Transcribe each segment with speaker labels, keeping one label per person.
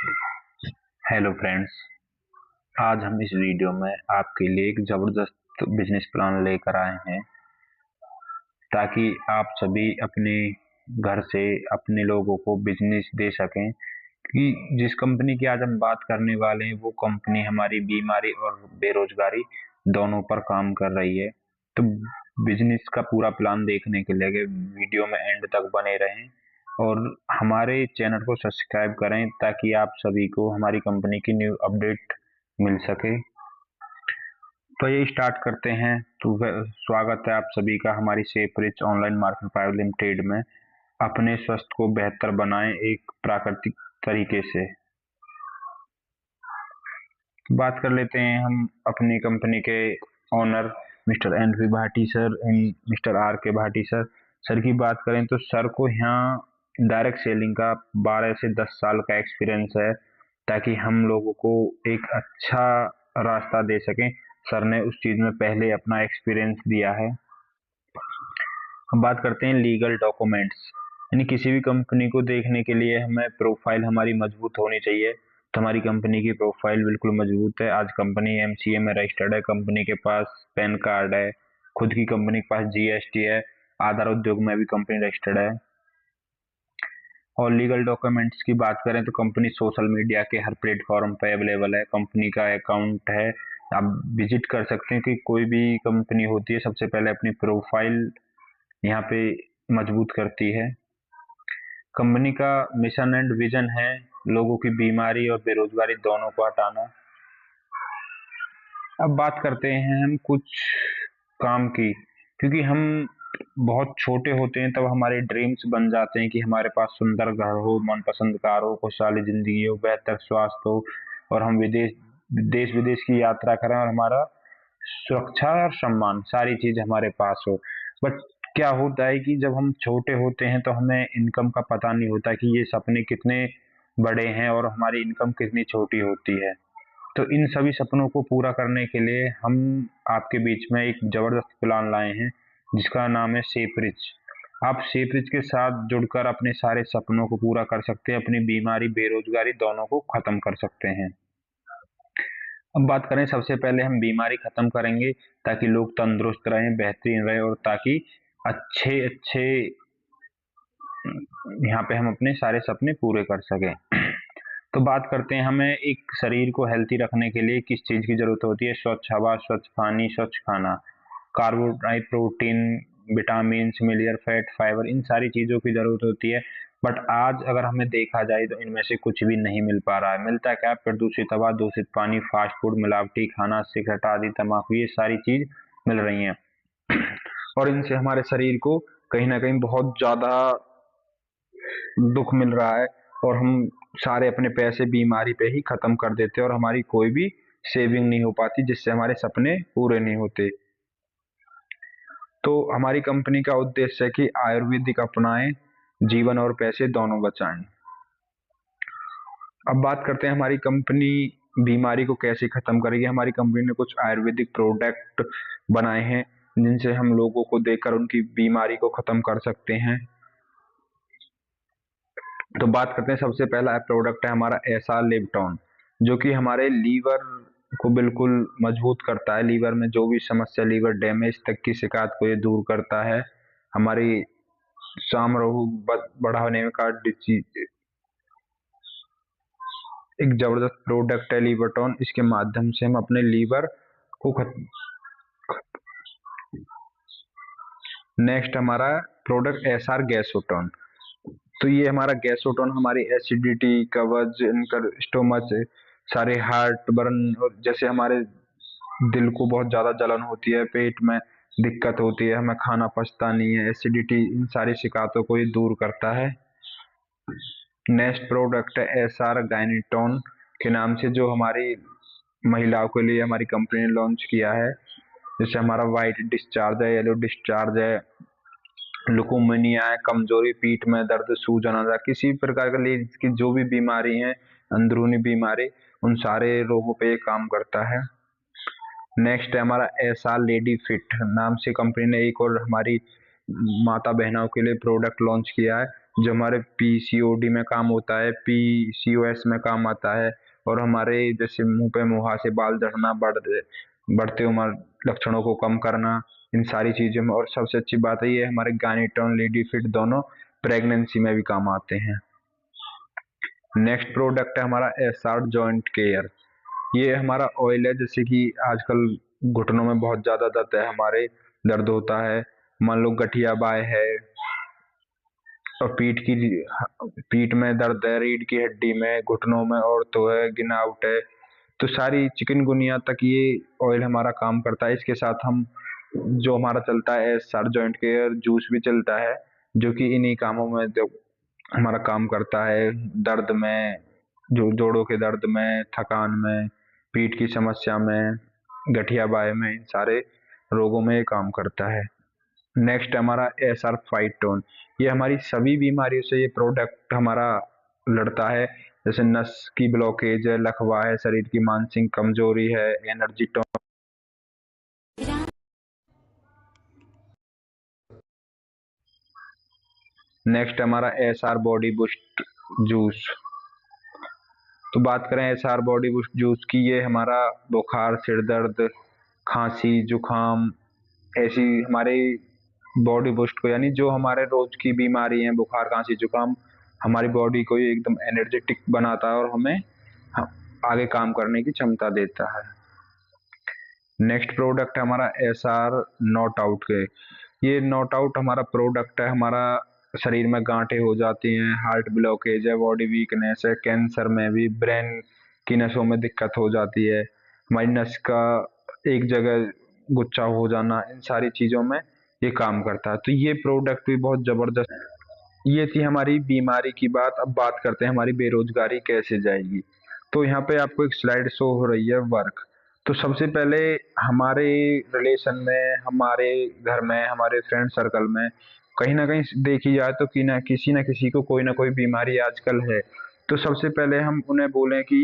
Speaker 1: Hello friends. आज हम इस वीडियो में आपके लिए एक ज़बरदस्त बिजनेस प्लान लेकर आए हैं ताकि आप सभी अपने घर से अपने लोगों को बिजनेस दे सकें कि जिस कंपनी की आज हम बात करने वाले हैं वो कंपनी हमारी बीमारी और बेरोजगारी दोनों पर काम कर रही है। तो बिजनेस का पूरा प्लान देखने के लिए वीडियो में एंड तक बने रहें और हमारे चैनल को सब्सक्राइब करें ताकि आप सभी को हमारी कंपनी की न्यू अपडेट मिल सके। तो ये स्टार्ट करते हैं। तो स्वागत है आप सभी का हमारी safe rich online market private limited में। अपने स्वास्थ्य को बेहतर बनाएं एक प्राकृतिक तरीके से। बात कर लेते हैं हम अपनी कंपनी के owner mister N V Bhati sir and mister R K Bhati sir. Sir की बात करें तो सर को यहाँ डायरेक्ट सेलिंग का 12 से 10 साल का एक्सपीरियंस है ताकि हम लोगों को एक अच्छा रास्ता दे सकें। सर ने उस चीज में पहले अपना एक्सपीरियंस दिया है। हम बात करते हैं लीगल डॉक्यूमेंट्स, यानी किसी भी कंपनी को देखने के लिए हमें प्रोफाइल हमारी मजबूत होनी चाहिए। तो हमारी कंपनी की प्रोफाइल बिल्कुल मजबूत है। आज कंपनी एमसीए में रजिस्टर्ड है, कंपनी के पास पैन कार्ड है, खुद की कंपनी के पास जीएसटी है, आधार उद्योग में भी कंपनी रजिस्टर्ड है। और लीगल डॉक्यूमेंट्स की बात करें तो कंपनी सोशल मीडिया के हर प्लेटफॉर्म पे अवेलेबल है, कंपनी का अकाउंट है, आप विजिट कर सकते हैं। कि कोई भी कंपनी होती है सबसे पहले अपनी प्रोफाइल यहाँ पे मजबूत करती है। कंपनी का मिशन एंड विजन है लोगों की बीमारी और बेरोजगारी दोनों को हटाना। अब बात करते हैं हम कुछ काम की, क्योंकि हम बहुत छोटे होते हैं तब हमारे ड्रीम्स बन जाते हैं कि हमारे पास सुंदर घर हो, मनपसंद कार हो, खुशहाली जिंदगी हो, बेहतर स्वास्थ्य हो और हम देश विदेश की यात्रा करें और हमारा सुरक्षा और सम्मान सारी चीज हमारे पास हो। बट क्या होता है कि जब हम छोटे होते हैं तो हमें इनकम का पता नहीं होता कि ये सपने कितने बड़े हैं और हमारी इनकम कितनी छोटी होती है। तो इन सभी सपनों को पूरा करने के लिए हम आपके बीच में एक जबरदस्त प्लान लाए हैं जिसका नाम है सेफ रिच। आप सेफ रिच के साथ जुड़कर अपने सारे सपनों को पूरा कर सकते हैं, अपनी बीमारी बेरोजगारी दोनों को खत्म कर सकते हैं। अब बात करें, सबसे पहले हम बीमारी खत्म करेंगे ताकि लोग तंदुरुस्त रहें, बेहतरीन रहे और ताकि अच्छे अच्छे यहाँ पे हम अपने सारे सपने पूरे कर सकें। तो बात करते हैं हमें एक शरीर को हेल्थी रखने के लिए किस चीज की जरूरत होती है। स्वच्छ हवा, स्वच्छ पानी, स्वच्छ खाना, कार्बोहाइड्रेट, प्रोटीन, विटामिन, मिलियर फैट, फाइबर, इन सारी चीजों की जरूरत होती है। बट आज अगर हमें देखा जाए तो इनमें से कुछ भी नहीं मिल पा रहा है। मिलता क्या? प्रदूषित हवा, दूषित पानी, फास्ट फूड, मिलावटी खाना, सिगरेट आदि, तम्बाकू, ये सारी चीज मिल रही हैं और इनसे हमारे शरीर को कहीं ना कहीं बहुत ज्यादा दुख मिल रहा है और हम सारे अपने पैसे बीमारी पे ही खत्म कर देते हैं और हमारी कोई भी सेविंग नहीं हो पाती जिससे हमारे सपने पूरे नहीं होते। तो हमारी कंपनी का उद्देश्य है कि आयुर्वेदिक अपनाएं, जीवन और पैसे दोनों बचाएं। अब बात करते हैं हमारी कंपनी बीमारी को कैसे खत्म करेगी। हमारी कंपनी ने कुछ आयुर्वेदिक प्रोडक्ट बनाए हैं जिनसे हम लोगों को देखकर उनकी बीमारी को खत्म कर सकते हैं। तो बात करते हैं, सबसे पहला प्रोडक्ट है हमारा एसा लिपटॉन, जो कि हमारे लीवर को बिल्कुल मजबूत करता है। लीवर में जो भी समस्या, लीवर डैमेज तक की शिकायत को ये दूर करता है। हमारी सामरोह बढ़ाने का एक जबरदस्त प्रोडक्ट है लीवरटॉन। इसके माध्यम से हम अपने लीवर को नेक्स्ट हमारा प्रोडक्ट एसआर गैसोटोन। तो ये हमारा गैसोटोन हमारी एसिडिटी, कब्ज, स्टोमच, सारे हार्ट बर्न और जैसे हमारे दिल को बहुत ज्यादा जलन होती है, पेट में दिक्कत होती है, हमें खाना पचता नहीं है, एसिडिटी, इन सारी शिकायतों को ये दूर करता है। नेक्स्ट प्रोडक्ट है एसआर गायनीटोन के नाम से, जो हमारी महिलाओं के लिए हमारी कंपनी ने लॉन्च किया है। जैसे हमारा व्हाइट डिस्चार्ज है, येलो डिस्चार्ज है, लुकोमिनिया है, कमजोरी, पीठ में दर्द, सूजन आ किसी भी प्रकार का लेडीज की जो भी बीमारी है, अंदरूनी बीमारी, उन सारे रोगों पे ये काम करता है। नेक्स्ट है हमारा एसआर लेडी फिट नाम से कंपनी ने एक और हमारी माता बहनों के लिए प्रोडक्ट लॉन्च किया है, जो हमारे पीसीओडी में काम होता है, पीसीओएस में काम आता है, और हमारे जैसे मुंह पे मुहासे, बाल झड़ना, बढ़ते उम्र लक्षणों को कम करना, इन सारी चीजों में। और सबसे अच्छी बात है ये हमारे गायनीटॉन लेडी फिट दोनों प्रेगनेंसी में भी काम आते हैं। नेक्स्ट प्रोडक्ट है हमारा एसआर जॉइंट केयर। ये हमारा ऑयल है, जैसे कि आजकल घुटनों में बहुत ज्यादा दर्द है, हमारे दर्द होता है, मान लो गठिया बाय है, और पीठ में दर्द है, रीढ़ की हड्डी में, घुटनों में, और तो है गिनाउट है, तो सारी चिकनगुनिया तक ये ऑयल हमारा काम करता है। इसके साथ हम जो हमारा चलता है सर जॉइंट केयर जूस भी चलता है, जो कि इन्हीं कामों में जो हमारा काम करता है, दर्द में, जो जोड़ों के दर्द में, थकान में, पीठ की समस्या में, गठिया बाय में, इन सारे रोगों में ये काम करता है। नेक्स्ट हमारा एसआर फाइटोन। ये हमारी सभी बीमारियों से ये प्रोडक्ट हमारा लड़ता है, जैसे नस की ब्लॉकेज है, लकवा है, शरीर की मानसिक कमजोरी है, एनर्जी टॉन। नेक्स्ट हमारा एसआर बॉडी बूस्ट जूस। तो बात करें एसआर बॉडी बूस्ट जूस की, ये हमारा बुखार, सिर दर्द, खांसी, जुकाम, ऐसी हमारे बॉडी बूस्ट को, यानी जो हमारे रोज की बीमारी है, बुखार, खांसी, जुकाम, हमारी बॉडी को ये एकदम एनर्जेटिक बनाता है और हमें आगे काम करने की क्षमता देता है। नेक्स्ट प्रोडक्ट है हमारा एसआर नॉट आउट के। ये नॉट आउट हमारा प्रोडक्ट है, हमारा शरीर में गांठें हो जाती हैं, हार्ट ब्लॉकेज है, बॉडी वीकनेस है, कैंसर में भी, ब्रेन की नसों में दिक्कत हो जाती है, हमारी नस का एक जगह गुच्छा हो जाना, इन सारी चीजों में ये काम करता है। तो ये प्रोडक्ट भी बहुत जबरदस्त। ये थी हमारी बीमारी की बात। अब बात करते हैं हमारी बेरोजगारी कैसे जाएगी। तो यहाँ पे आपको एक स्लाइड शो हो रही है वर्क। तो सबसे पहले हमारे रिलेशन में, हमारे घर में, हमारे फ्रेंड सर्कल में कहीं ना कहीं देखी जाए तो कि ना किसी को कोई ना कोई बीमारी आजकल है। तो सबसे पहले हम उन्हें बोलें कि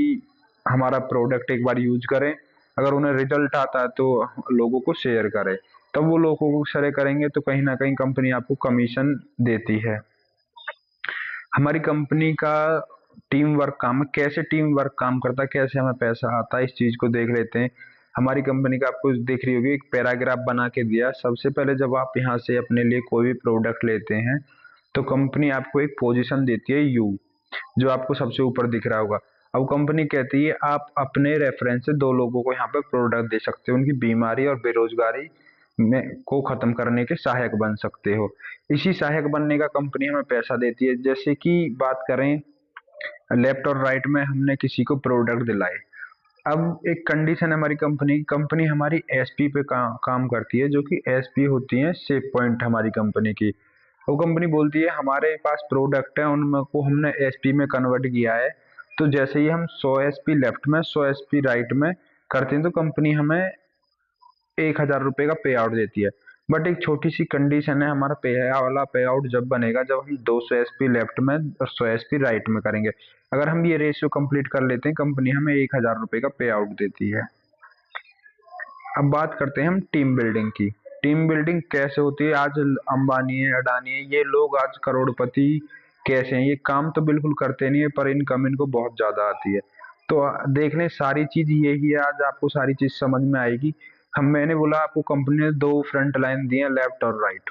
Speaker 1: हमारा प्रोडक्ट एक बार यूज करें, अगर उन्हें रिजल्ट आता है तो लोगों को शेयर करें। तब वो लोगों को शेयर करेंगे तो कहीं ना कहीं कंपनी आपको कमीशन देती है। हमारी कंपनी का टीम वर्क काम, कैसे टीम वर्क काम करता है, कैसे हमें पैसा आता है, इस चीज को देख लेते हैं। हमारी कंपनी का आपको दिख रही होगी एक पैराग्राफ बना के दिया। सबसे पहले जब आप यहाँ से अपने लिए कोई भी प्रोडक्ट लेते हैं तो कंपनी आपको एक पोजीशन देती है यू, जो आपको सबसे ऊपर दिख रहा होगा। अब कंपनी कहती है आप अपने रेफरेंस से 2 लोगों को यहाँ पे प्रोडक्ट दे सकते हो, उनकी बीमारी और बेरोजगारी में को खत्म करने के सहायक बन सकते हो। इसी सहायक बनने का कंपनी हमें पैसा देती है। जैसे कि बात करें लेफ्ट और राइट में हमने किसी को प्रोडक्ट दिलाए। अब एक कंडीशन है हमारी कंपनी हमारी एसपी पे काम करती है, जो कि एसपी होती है सेव पॉइंट हमारी कंपनी की। वो कंपनी बोलती है हमारे पास प्रोडक्ट है, उनमें को हमने एसपी में कन्वर्ट किया है, तो जैसे ही हम 100 एसपी लेफ्ट में, 100 एसपी राइट में करते हैं तो कंपनी हमें 1,000 रुपये का पे आउट देती है। बट एक छोटी सी कंडीशन है, हमारा वाला पे आउट जब बनेगा जब हम 200 एसपी लेफ्ट में और 100 एसपी राइट में करेंगे। अगर हम ये रेशियो कंप्लीट कर लेते हैं कंपनी हमें 1,000 रुपये का पे आउट देती है। अब बात करते हैं हम टीम बिल्डिंग की। टीम बिल्डिंग कैसे होती है? आज अंबानी है, अडानी है, ये लोग आज करोड़पति कैसे हैं? ये काम तो बिल्कुल करते नहीं है पर इनकम इनको बहुत ज्यादा आती है। तो देख लें, सारी चीज यही है, आज आपको सारी चीज समझ में आएगी। हम मैंने बोला आपको कंपनी ने 2 फ्रंट लाइन दी है, लेफ्ट और राइट।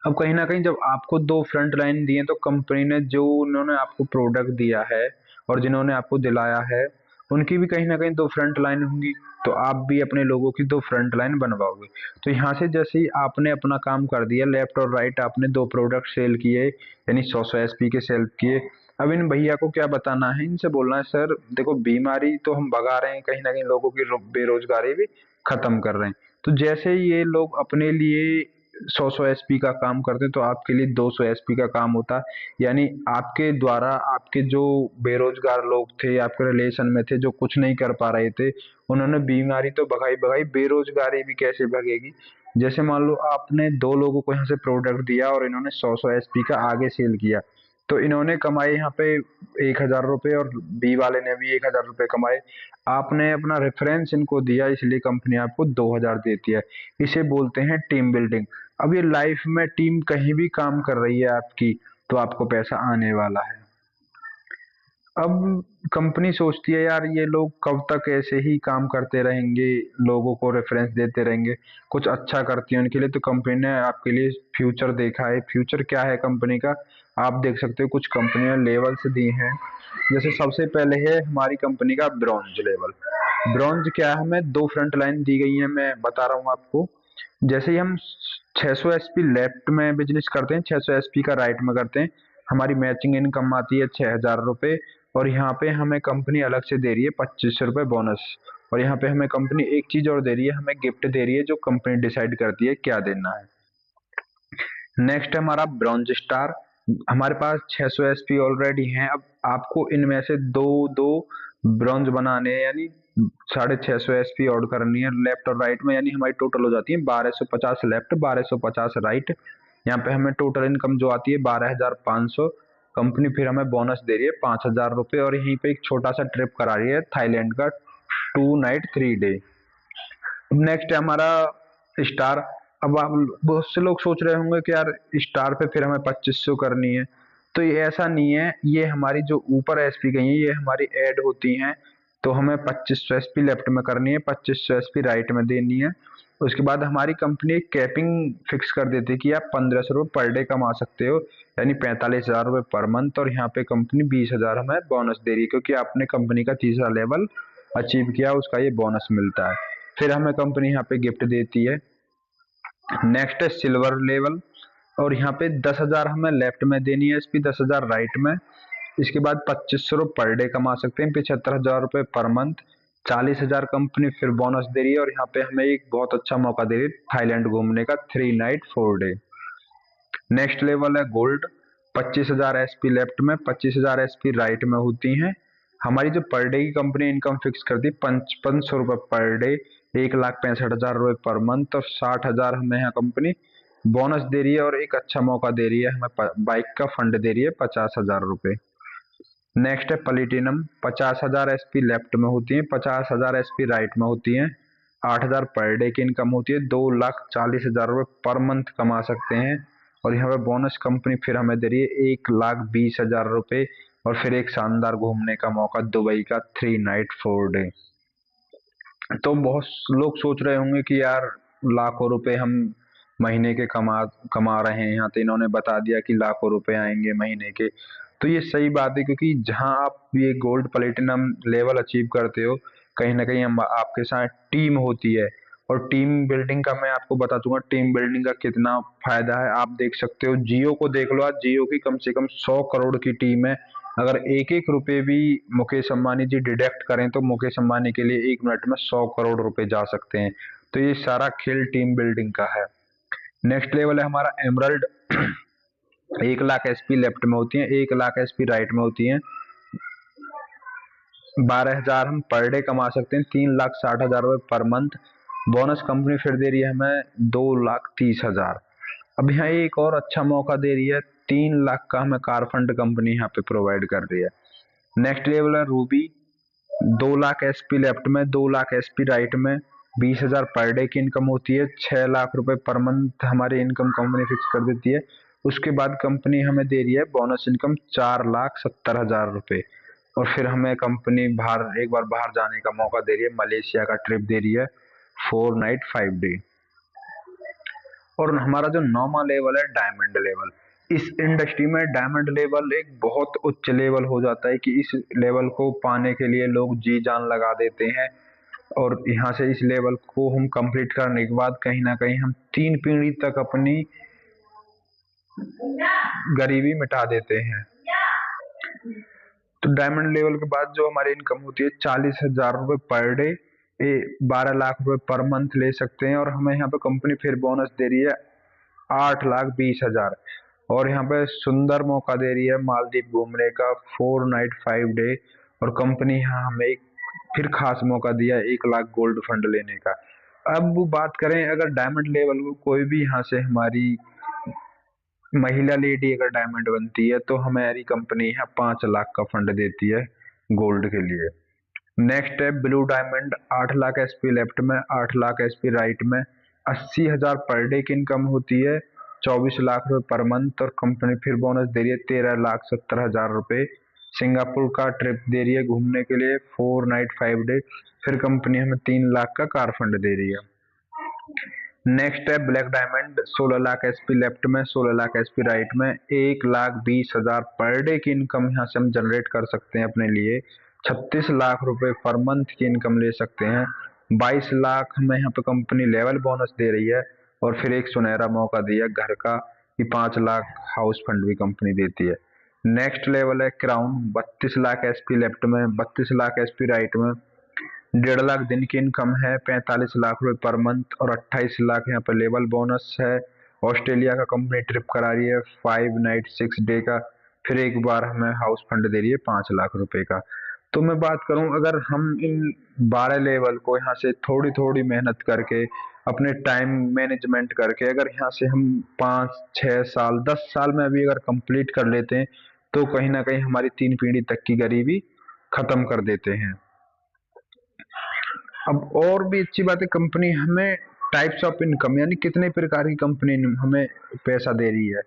Speaker 1: अब कहीं ना कहीं जब आपको 2 फ्रंट लाइन दिए तो कंपनी ने जो उन्होंने आपको प्रोडक्ट दिया है और जिन्होंने आपको दिलाया है उनकी भी कहीं ना कहीं 2 फ्रंट लाइन होंगी, तो आप भी अपने लोगों की 2 फ्रंट लाइन बनवाओगे। तो यहाँ से जैसे ही आपने अपना काम कर दिया, लेफ्ट और राइट आपने 2 प्रोडक्ट सेल किए, यानी 100 एसपी के सेल किए। अब इन भैया को क्या बताना है? इनसे बोलना है सर देखो बीमारी तो हम भगा रहे हैं, कहीं ना कहीं लोगों की बेरोजगारी भी खत्म कर रहे हैं। तो जैसे ये लोग अपने लिए 100 एसपी का काम करते तो आपके लिए 200 एसपी का काम होता, यानी आपके द्वारा आपके जो बेरोजगार लोग थे, आपके रिलेशन में थे, जो कुछ नहीं कर पा रहे थे, उन्होंने बीमारी तो भगाई भगाई, बेरोजगारी भी कैसे भगेगी? जैसे मान लो आपने 2 लोगों को यहाँ से प्रोडक्ट दिया और इन्होंने 100 एसपी का आगे सेल किया, तो इन्होंने कमाए यहाँ पे 1,000 रुपये और बी वाले ने भी 1,000 रुपये कमाए। आपने अपना रेफरेंस इनको दिया इसलिए कंपनी आपको 2,000 देती है। इसे बोलते हैं टीम बिल्डिंग। अब ये लाइफ में टीम कहीं भी काम कर रही है आपकी, तो आपको पैसा आने वाला है। अब कंपनी सोचती है यार ये लोग कब तक ऐसे ही काम करते रहेंगे, लोगों को रेफरेंस देते रहेंगे, कुछ अच्छा करती है उनके लिए। तो कंपनी ने आपके लिए फ्यूचर देखा है। फ्यूचर क्या है कंपनी का, आप देख सकते हो कुछ कंपनियां लेवल्स दी हैं। जैसे सबसे पहले है हमारी कंपनी का ब्रॉन्ज लेवल। ब्रॉन्ज क्या है, हमें दो फ्रंट लाइन दी गई है, मैं बता रहा हूँ आपको। जैसे ही हम 600 एसपी लेफ्ट में बिजनेस करते हैं, 600 एसपी का राइट में करते हैं, हमारी मैचिंग इनकम आती है 6,000 रुपये। और यहाँ पे हमें कंपनी अलग से दे रही है 2500 रुपये बोनस। और यहाँ पे हमें कंपनी एक चीज और दे रही है, हमें गिफ्ट दे रही है, जो कंपनी डिसाइड करती है क्या देना है। नेक्स्ट है हमारा ब्रॉन्ज स्टार। हमारे पास 600 एसपी ऑलरेडी हैं, अब आपको इनमें से दो दो ब्रॉन्ज बनाने हैं, यानी 650 एसपी ऑड करनी है लेफ्ट और राइट में, यानी हमारी टोटल हो जाती है 1250 लेफ्ट, 1250 राइट। यहाँ पे हमें टोटल इनकम जो आती है 12,500। कंपनी फिर हमें बोनस दे रही है 5,000 रुपये, और यहीं पे एक छोटा सा ट्रिप करा रही है थाईलैंड का 2 नाइट 3 डे। नेक्स्ट है हमारा स्टार। अब आप बहुत से लोग सोच रहे होंगे कि यार स्टार पे फिर हमें 2500 करनी है। तो ये ऐसा नहीं है, ये हमारी जो ऊपर एसपी गई है ये हमारी ऐड होती हैं। तो हमें 2500 एसपी लेफ्ट में करनी है, 2500 एसपी राइट में देनी है। उसके बाद हमारी कंपनी एक कैपिंग फिक्स कर देती है कि आप 1500 रुपये पर डे कमा सकते हो, यानी 45,000 रुपये पर मंथ। और यहाँ पे कंपनी 20,000 हमें बोनस दे रही है, क्योंकि आपने कंपनी का तीसरा लेवल अचीव किया, उसका ये बोनस मिलता है। फिर हमें कंपनी यहाँ पे गिफ्ट देती है। नेक्स्ट है सिल्वर लेवल, और यहाँ पे 10,000 हमें लेफ्ट में देनी है एसपी, 10,000 राइट में। इसके बाद 2500 रुपये पर डे कमा सकते हैं, 75,000 रुपये पर मंथ। 40,000 कंपनी फिर बोनस दे रही है, और यहाँ पे हमें एक बहुत अच्छा मौका दे रही है थाईलैंड घूमने का 3 नाइट 4 डे। नेक्स्ट लेवल है गोल्ड। 25,000 एसपी लेफ्ट में, 25,000 एसपी राइट में होती हैं। हमारी जो पर डे की कंपनी इनकम फिक्स करती है 5,500 रुपये पर डे, 1,65,000 रुपये पर मंथ। और 60,000 हमें यहाँ कंपनी बोनस दे रही है, और एक अच्छा मौका दे रही है, हमें बाइक का फंड दे रही है 50,000 रुपये। नेक्स्ट है प्लेटिनम। 50,000 एसपी लेफ्ट में होती है, 50,000 एसपी राइट में होती है। 8,000 पर डे की इनकम होती है, 2,40,000 रुपये पर मंथ कमा सकते हैं। और यहाँ पे बोनस कंपनी फिर हमें दे रही है 1,20,000 रुपये, और फिर एक शानदार घूमने का मौका दुबई का 3 नाइट 4 डे। तो बहुत लोग सोच रहे होंगे कि यार लाखों रुपए हम महीने के कमा कमा रहे हैं, यहाँ तो इन्होंने बता दिया कि लाखों रुपए आएंगे महीने के। तो ये सही बात है, क्योंकि जहाँ आप ये गोल्ड प्लेटिनम लेवल अचीव करते हो, कहीं ना कहीं हम आपके साथ टीम होती है। और टीम बिल्डिंग का मैं आपको बता दूंगा, टीम बिल्डिंग का कितना फायदा है। आप देख सकते हो जियो को देख लो, आज जियो की कम से कम 100 करोड़ की टीम है। अगर एक एक रुपए भी मुकेश अंबानी जी डिडक्ट करें, तो मुकेश अंबानी के लिए 1 मिनट में 100 करोड़ रुपए जा सकते हैं। तो ये सारा खेल टीम बिल्डिंग का है। नेक्स्ट लेवल है हमारा एमरल्ड। 1 लाख एसपी लेफ्ट में होती है, 1 लाख एसपी राइट में होती है। 12,000 हम पर डे कमा सकते हैं, 3,60,000 रुपये पर मंथ। बोनस कंपनी फिर दे रही है हमें 2,30,000। अब यहाँ एक और अच्छा मौका दे रही है, 3 लाख का हमें कार फंड कंपनी यहाँ पे प्रोवाइड कर रही है। नेक्स्ट लेवल है रूबी। 2 लाख एसपी लेफ्ट में, 2 लाख एसपी राइट में। 20,000 पर डे की इनकम होती है, 6 लाख रुपए पर मंथ हमारी इनकम कंपनी फिक्स कर देती है। उसके बाद कंपनी हमें दे रही है बोनस इनकम 4,70,000 रुपये। और फिर हमें कंपनी बाहर एक बार बाहर जाने का मौका दे रही है, मलेशिया का ट्रिप दे रही है 4 नाइट 5 डे। और हमारा जो नौवां लेवल है डायमंड लेवल। इस इंडस्ट्री में डायमंड लेवल एक बहुत उच्च लेवल हो जाता है, कि इस लेवल को पाने के लिए लोग जी जान लगा देते हैं। और यहाँ से इस लेवल को हम कंप्लीट करने के बाद कहीं ना कहीं हम 3 पीढ़ी तक अपनी गरीबी मिटा देते हैं। तो डायमंड लेवल के बाद जो हमारी इनकम होती है 40,000 रुपये पर डे, 12 लाख रुपए पर मंथ ले सकते हैं। और हमें यहाँ पे कंपनी फिर बोनस दे रही है 8,20,000। और यहाँ पे सुंदर मौका दे रही है मालदीव घूमने का 4 नाइट 5 डे। और कंपनी यहाँ हमें एक फिर खास मौका दिया 1 लाख गोल्ड फंड लेने का। अब वो बात करें, अगर डायमंड लेवल को कोई भी यहाँ से हमारी महिला लेडी अगर डायमंड बनती है, तो हमारी कंपनी यहाँ 5 लाख का फंड देती है गोल्ड के लिए। नेक्स्ट है blue diamond. 8 lakh SP left में, 8 लाख एसपी राइट में। 80,000 पर डे की इनकम होती है, 24 लाख रुपए पर मंथ, और कंपनी फिर बोनस दे रही है 13,70,000 रुपए। सिंगापुर का ट्रिप दे रही है घूमने के लिए 4 नाइट 5 डे, फिर कंपनी हमें 3 लाख का कार फंड दे रही है। नेक्स्ट है black diamond, 16 lakh SP left में, 16 लाख एसपी राइट में, 1,20,000 पर डे की इनकम यहाँ से हम जनरेट कर सकते हैं अपने लिए। 36 लाख रुपए पर मंथ की इनकम ले सकते हैं। 22 लाख हमें यहाँ पे कंपनी लेवल बोनस दे रही है, और फिर एक सुनहरा मौका दिया घर का कि 5 लाख हाउस फंड भी कंपनी देती है। नेक्स्ट लेवल है क्राउन, 32 लाख एसपी लेफ्ट में, 32 लाख एसपी राइट में, 1.5 लाख दिन की इनकम है, 45 लाख रुपए पर मंथ, और 28 लाख यहाँ पर लेवल बोनस है। ऑस्ट्रेलिया का कंपनी ट्रिप करा रही है 5 नाइट 6 डे का, फिर एक बार हमें हाउस फंड दे रही है 5 लाख रुपए का। तो मैं बात करूं, अगर हम इन 12 लेवल को यहाँ से थोड़ी थोड़ी मेहनत करके, अपने टाइम मैनेजमेंट करके, अगर यहाँ से हम 5 6 साल 10 साल में अभी अगर कंप्लीट कर लेते हैं, तो कहीं ना कहीं हमारी 3 पीढ़ी तक की गरीबी खत्म कर देते हैं। अब और भी अच्छी बात है, कंपनी हमें टाइप्स ऑफ इनकम यानी कितने प्रकार की कंपनी हमें पैसा दे रही है।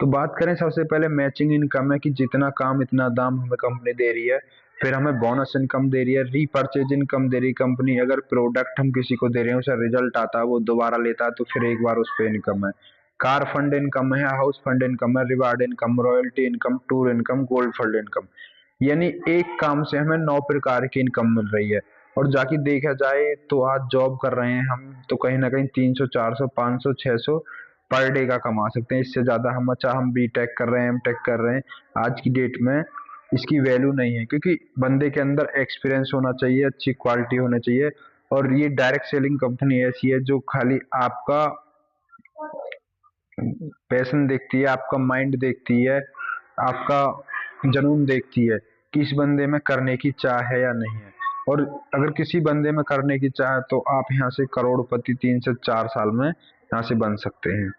Speaker 1: तो बात करें, सबसे पहले मैचिंग इनकम है कि जितना काम इतना दाम हमें कंपनी दे रही है। फिर हमें बोनस इनकम दे रही है, रीपर्चेज इनकम दे रही है कंपनी, अगर प्रोडक्ट हम किसी को दे रहे हैं उसे रिजल्ट आता है वो दोबारा लेता है तो फिर एक बार उस पर इनकम है। कार फंड इनकम है, हाउस फंड इनकम है, reward income, royalty income, tour income, gold fund income. यानी एक काम से हमें 9 प्रकार की इनकम मिल रही है। और जाके देखा जाए तो आज जॉब कर रहे हैं हम तो कहीं ना कहीं 300 400 500 600 पर डे का कमा सकते हैं। इससे ज्यादा हम, अच्छा हम बी टेक कर रहे हैं, एम टेक कर रहे हैं, आज की डेट में इसकी वैल्यू नहीं है, क्योंकि बंदे के अंदर एक्सपीरियंस होना चाहिए, अच्छी क्वालिटी होना चाहिए। और ये डायरेक्ट सेलिंग कंपनी ऐसी है जो खाली आपका पैशन देखती है, आपका माइंड देखती है, आपका जुनून देखती है कि इस बंदे में करने की चाह है या नहीं है। और अगर किसी बंदे में करने की चाह है तो आप यहाँ से करोड़पति 3 से 4 साल में यहाँ से बन सकते हैं।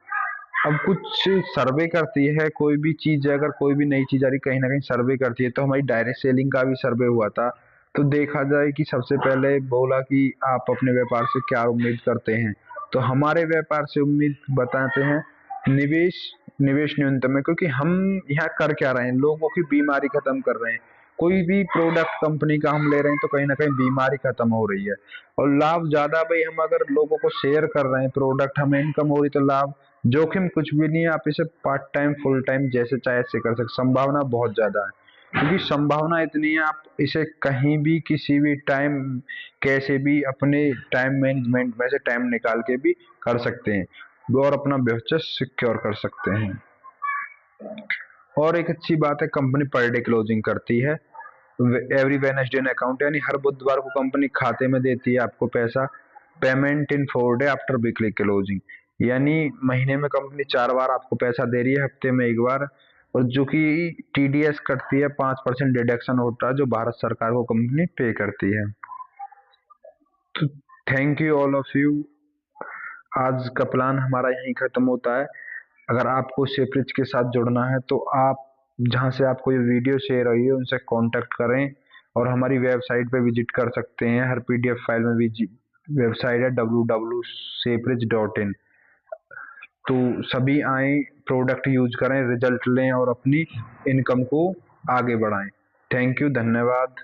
Speaker 1: अब कुछ सर्वे करती है, कोई भी चीज है, अगर कोई भी नई चीज आ रही कहीं ना कहीं सर्वे करती है, तो हमारी डायरेक्ट सेलिंग का भी सर्वे हुआ था। तो देखा जाए कि सबसे पहले बोला कि आप अपने व्यापार से क्या उम्मीद करते हैं, तो हमारे व्यापार से उम्मीद बताते हैं निवेश, निवेश न्यूनतम है, क्योंकि हम यहाँ कर क्या रहे हैं, लोगों की बीमारी खत्म कर रहे हैं। कोई भी प्रोडक्ट कंपनी का हम ले रहे हैं तो कहीं ना कहीं बीमारी खत्म हो रही है। और लाभ ज्यादा भाई, हम अगर लोगों को शेयर कर रहे हैं प्रोडक्ट, हमें इनकम हो रही तो लाभ, जोखिम कुछ भी नहीं है। आप इसे पार्ट टाइम फुल टाइम जैसे चाहे ऐसे कर सकते, संभावना बहुत ज्यादा है, क्योंकि संभावना इतनी है आप इसे कहीं भी किसी भी टाइम कैसे भी अपने टाइम मैनेजमेंट में से टाइम निकाल के भी कर सकते हैं और अपना फ्यूचर सिक्योर कर सकते हैं। और एक अच्छी बात है, कंपनी पर डे क्लोजिंग करती है, एवरी वेडनेसडे इन अकाउंट, यानी हर बुधवार को कंपनी खाते में देती है आपको पैसा। Payment in 4 day after weekly closing, यानी महीने में कंपनी 4 बार आपको पैसा दे रही है, हफ्ते में एक बार। और जो कि टीडीएस कटती है, 5% डिडक्शन होता है जो भारत सरकार को कंपनी पे करती है। तो thank you all of you. आज का प्लान हमारा यहीं खत्म होता है। अगर आपको सेपरिज के साथ जुड़ना है तो आप जहां से आपको ये वीडियो शेयर हुई है उनसे कांटेक्ट करें, और हमारी वेबसाइट पे विजिट कर सकते हैं। हर पीडीएफ फाइल में वेबसाइट है www.sepridge.in। तो सभी आए, प्रोडक्ट यूज करें, रिजल्ट लें और अपनी इनकम को आगे बढ़ाएं। थैंक यू, धन्यवाद।